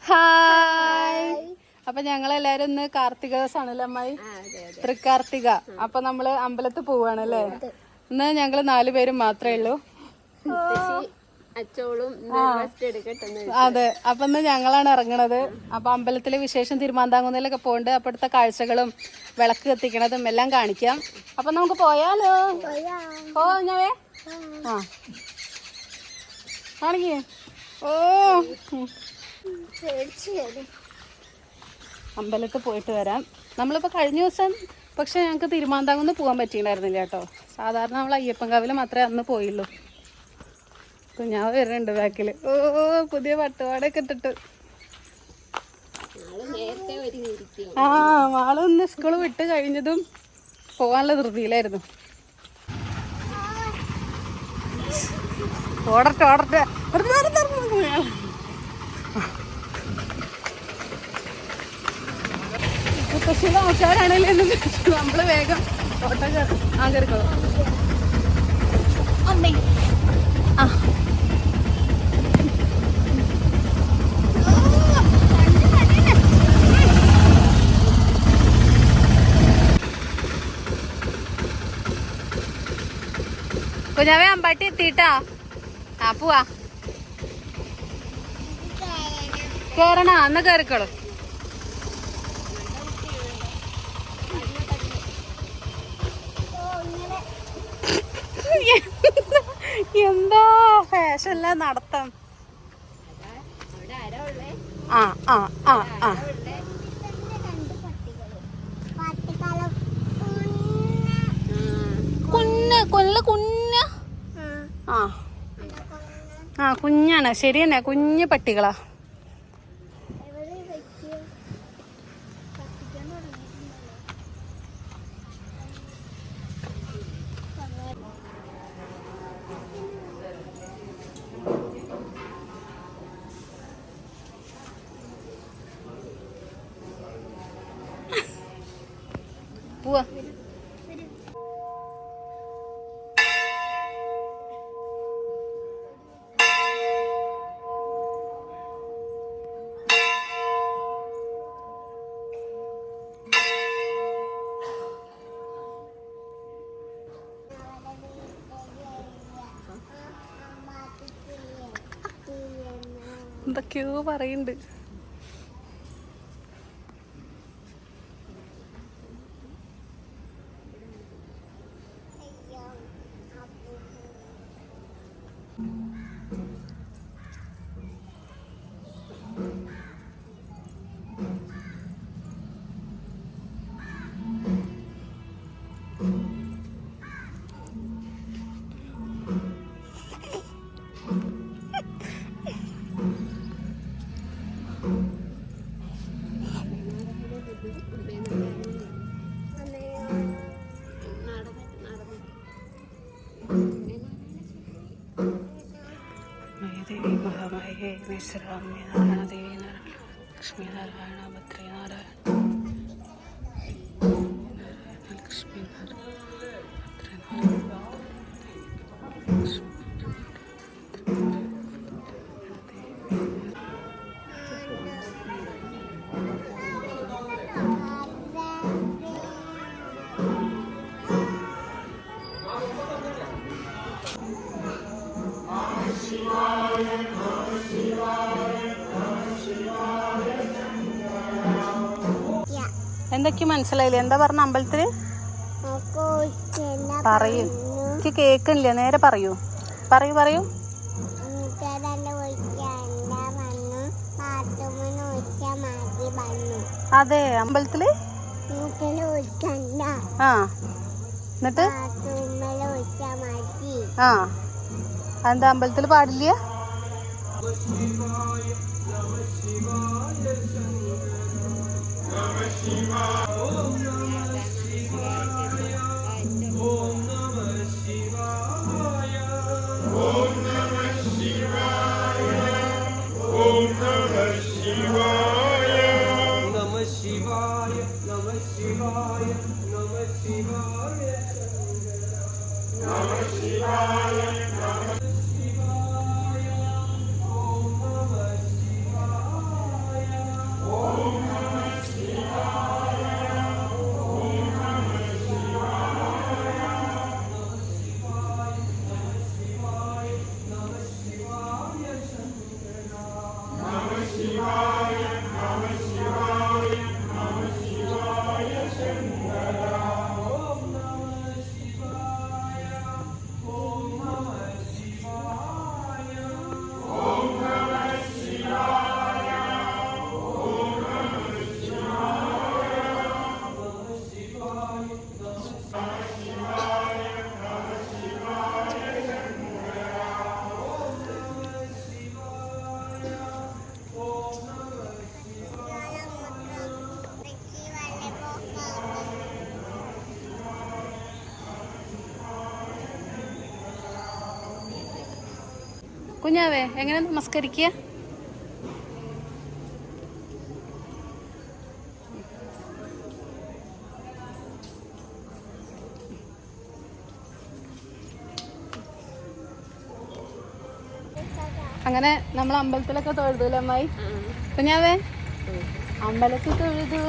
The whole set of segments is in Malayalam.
ഹായ്. അപ്പൊ ഞങ്ങളെല്ലാരും ഇന്ന് കാർത്തിക ദിവസമാണല്ലോ അമ്മായി, തൃക്കാർത്തിക. അപ്പൊ നമ്മള് അമ്പലത്തിൽ പോവാണല്ലേ. ഇന്ന് ഞങ്ങള് 4 പേരും മാത്രമേ ഉള്ളൂ. അതെ, അപ്പൊ ഇന്ന് ഞങ്ങളാണ് ഇറങ്ങണത്. അപ്പൊ അമ്പലത്തിലെ വിശേഷം തിരുമാന്താംകുന്നിലൊക്കെ പോണ്ട്. അപ്പോഴത്തെ കാഴ്ചകളും വിളക്ക് കത്തിക്കണതും എല്ലാം കാണിക്കാം. അപ്പൊ നമുക്ക് പോയാലോ? ഞാവേ കാണിക്കേ. അമ്പലത്തിൽ പോയിട്ട് വരാം. നമ്മളിപ്പോൾ കഴിഞ്ഞ ദിവസം പക്ഷെ ഞങ്ങൾക്ക് തിരുമാന്താംകുന്ന് പോകാൻ പറ്റിയിട്ടുണ്ടായിരുന്നില്ല കേട്ടോ. സാധാരണ നമ്മൾ അയ്യപ്പൻകാവിൽ മാത്രമേ അന്ന് പോയുള്ളൂ. ഞാൻ വരുന്നുണ്ട് ബാക്കിൽ. പുതിയ പട്ടുപാടൊക്കെ ഇട്ടിട്ട്. മാള് ഇന്ന് സ്കൂള് വിട്ട് കഴിഞ്ഞതും പോകാനുള്ള ധൃതിയിലായിരുന്നു. ഓടട്ടെ പക്ഷേ ആൾക്കാരാണല്ലേ നമ്മള് വേഗം ഓട്ടോ കയറിക്കോ. കുഞ്ഞാവേ അമ്പാട്ടി എത്തിട്ടാ. പോവാ. കേറണ അന്ന് കേറിക്കോളൂ. എന്താ ഫാഷല്ല നടത്തം. കുഞ്ഞാണ്. ശരി തന്നെ, കുഞ്ഞു പട്ടികളാ. പോവാ. എന്തൊക്കെയോ പറയുന്നുണ്ട്. ദേവി മഹാമായേ വിശ്രാമി നാരായണ ദേവി നാരായണ ലക്ഷ്മി നാരായണ ഭദ്രേ നാരായണ ലക്ഷ്മി എന്തൊക്കെ മനസ്സിലായില്ലേ? എന്താ പറഞ്ഞ അമ്പലത്തില്? പറയൂ, എനിക്ക് കേൾക്കണില്ല. നേരെ പറയൂ. പറയൂ. അതെ, അമ്പലത്തില് എന്നിട്ട് എന്താ അമ്പലത്തില് പാടില്ല? കുഞ്ഞാവേ എങ്ങനെ നമസ്കരിക്കുക? അങ്ങനെ നമ്മൾ അമ്പലത്തിലൊക്കെ തൊഴുതൂല്ലേ അമ്മായി? കുഞ്ഞാവേ അമ്പലത്തിൽ തൊഴുതു.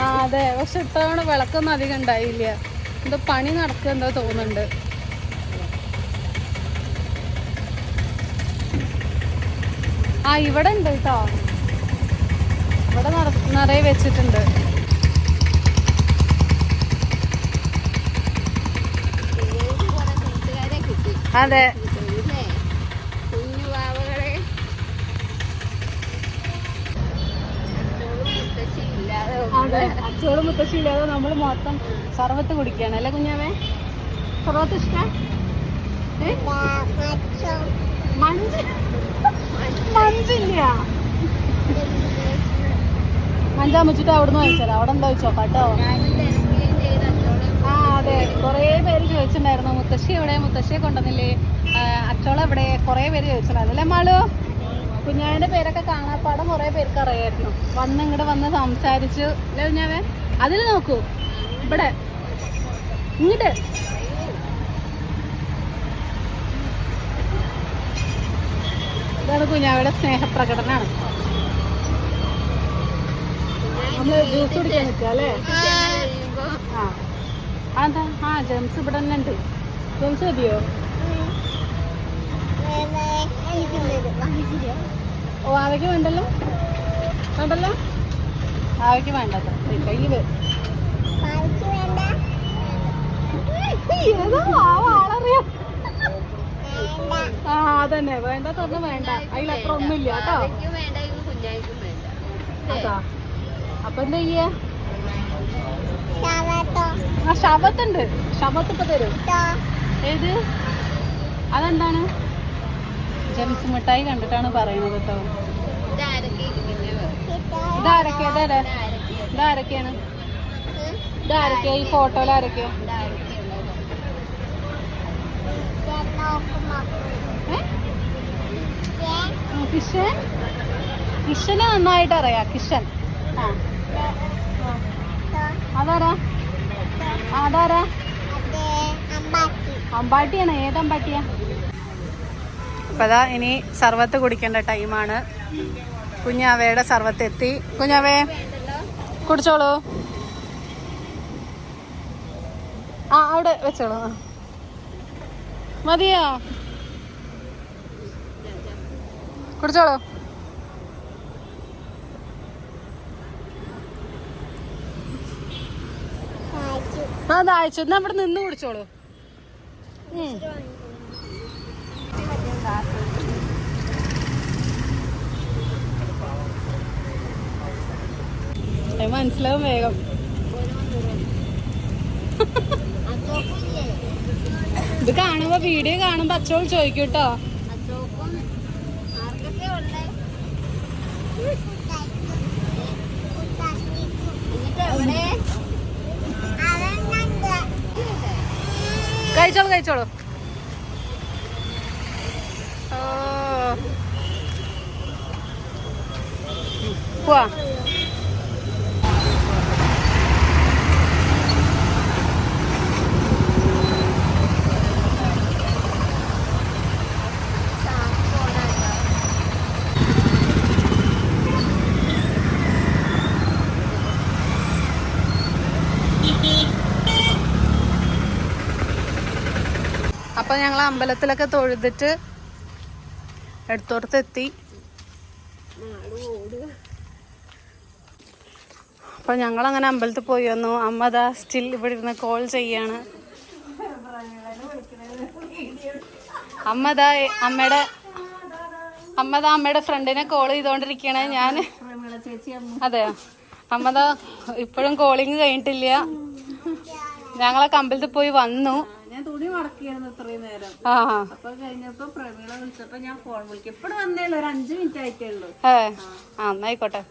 ആ അതെ, പക്ഷെ ഇത്തവണ വിളക്കൊന്നും അധികം ഉണ്ടായില്ല. എന്തോ പണി നടക്കുക എന്തോ തോന്നുന്നുണ്ട്. ആ ഇവിടെ ഉണ്ട് കേട്ടോ, ഇവിടെ നിറയെ വെച്ചിട്ടുണ്ട്. അതെ അതെ, അച്ചോളും മുത്തശ്ശി ഇല്ലാതെ നമ്മൾ മൊത്തം സർവത്ത് കുടിക്കുകയാണ് അല്ലേ കുഞ്ഞാവേ? സർവത്ത് ഇഷ്ടം? മഞ്ചില്ല, മഞ്ചാമുച്ചിട്ട് അവിടുന്ന് വാങ്ങിച്ചാലോ? അവിടെ എന്താ വെച്ചോ കേട്ടോ. ആ അതെ, കുറേ പേര് ചോദിച്ചിട്ടുണ്ടായിരുന്നു മുത്തശ്ശി എവിടെ, മുത്തശ്ശിയെ കൊണ്ടുവന്നില്ലേ, അച്ചോള എവിടെ, കുറേ പേര് ചോദിച്ചിട്ടുണ്ടായിരുന്നു അല്ലേ മാളു? കുഞ്ഞാവിന്റെ പേരൊക്കെ കാണാപ്പാടം കുറേ പേർക്ക് അറിയായിരുന്നു. ഇങ്ങോട്ട് വന്ന് സംസാരിച്ചു അല്ലേ കുഞ്ഞാവേ? അതിൽ നോക്കൂ, ഇവിടെ ഇങ്ങോട്ട് ഇതാണ് കുഞ്ഞാവയുടെ സ്നേഹപ്രകടനാണ്. നമ്മള് ജ്യൂസ് കുടിക്കാൻ പറ്റുക അല്ലേ? ആ അതാ, ആ ജെംസ് ഇവിടെ തന്നെ ഉണ്ട്. ജെംസ് മതിയോ? ഓ ആവയ്ക്ക് വേണ്ടല്ലോ, വേണ്ടല്ലോ, ആവയ്ക്ക് വേണ്ടത് കയ്യില്. ആളറിയാം. ആ അതന്നെ, വേണ്ടതൊന്നും വേണ്ട, അതിലത്ര ഒന്നുമില്ല കേട്ടോ. അതാ അപ്പൊ എന്താ ചെയ്യാ? ആ ശവത്തുണ്ട്, ശവത്ത് ഇപ്പൊ തരും. ഏത്? അതെന്താണ്? ജെംസ് മിഠായി കണ്ടിട്ടാണ് പറയണത് കേട്ടോ. ഇതാരൊക്കെയാണ്? ഇതാരൊക്കെയാണ്? ഇതാരൊക്കെയാ ഈ ഫോട്ടോയിൽ? ആരൊക്കെയാ? കിഷൻ? കിഷന് നന്നായിട്ട് അറിയാം. കിഷൻ ആ അതാരാ? അതാരാ? അമ്പാട്ടിയാണ്. ഏത് അമ്പാട്ടിയാ? അപ്പൊ അതാ ഇനി സർവത്ത് കുടിക്കേണ്ട ടൈമാണ്. കുഞ്ഞാവയുടെ സർവത്ത് എത്തി. കുഞ്ഞാവേ കുടിച്ചോളൂ. ആ അവിടെ വെച്ചോളൂ. മതിയോ? കുടിച്ചോളൂ. ആ ദാഹിച്ചു, എന്നാ അവിടെ നിന്ന് കുടിച്ചോളൂ. മനസ്സിലാവും വേഗം. ഇത് കാണുമ്പോ, വീഡിയോ കാണുമ്പോ അച്ചോൾ ചോദിക്കും കേട്ടോ. കഴിച്ചോളൂ കഴിച്ചോളൂ. പോവാ. അപ്പോൾ ഞങ്ങൾ അമ്പലത്തിലൊക്കെ തൊഴുതിട്ട് എടുത്തോടത്തെത്തി. അപ്പോൾ ഞങ്ങളങ്ങനെ അമ്പലത്തിൽ പോയി വന്നു. അമ്മ ദാ സ്റ്റിൽ ഇവിടെ ഇരുന്ന് കോൾ ചെയ്യാണ്. അമ്മയുടെ ഫ്രണ്ടിനെ കോൾ ചെയ്തോണ്ടിരിക്കണേ. ഞാൻ അതെയോ? അമ്മദാ ഇപ്പോഴും കോളിങ് കഴിഞ്ഞിട്ടില്ല. ഞങ്ങളൊക്കെ അമ്പലത്തിൽ പോയി വന്നു. ഞാൻ തുണി മടക്കിയായിരുന്നു ഇത്രയും നേരം. അപ്പൊ കഴിഞ്ഞപ്പോ പ്രമീള വിളിച്ചപ്പോ ഞാൻ ഫോൺ വിളിക്കും. എപ്പോഴും വന്നേ ഉള്ളൂ, ഒരു 5 മിനിറ്റ് ആയിട്ടേ ഉള്ളൂ. എന്നായിക്കോട്ടെ.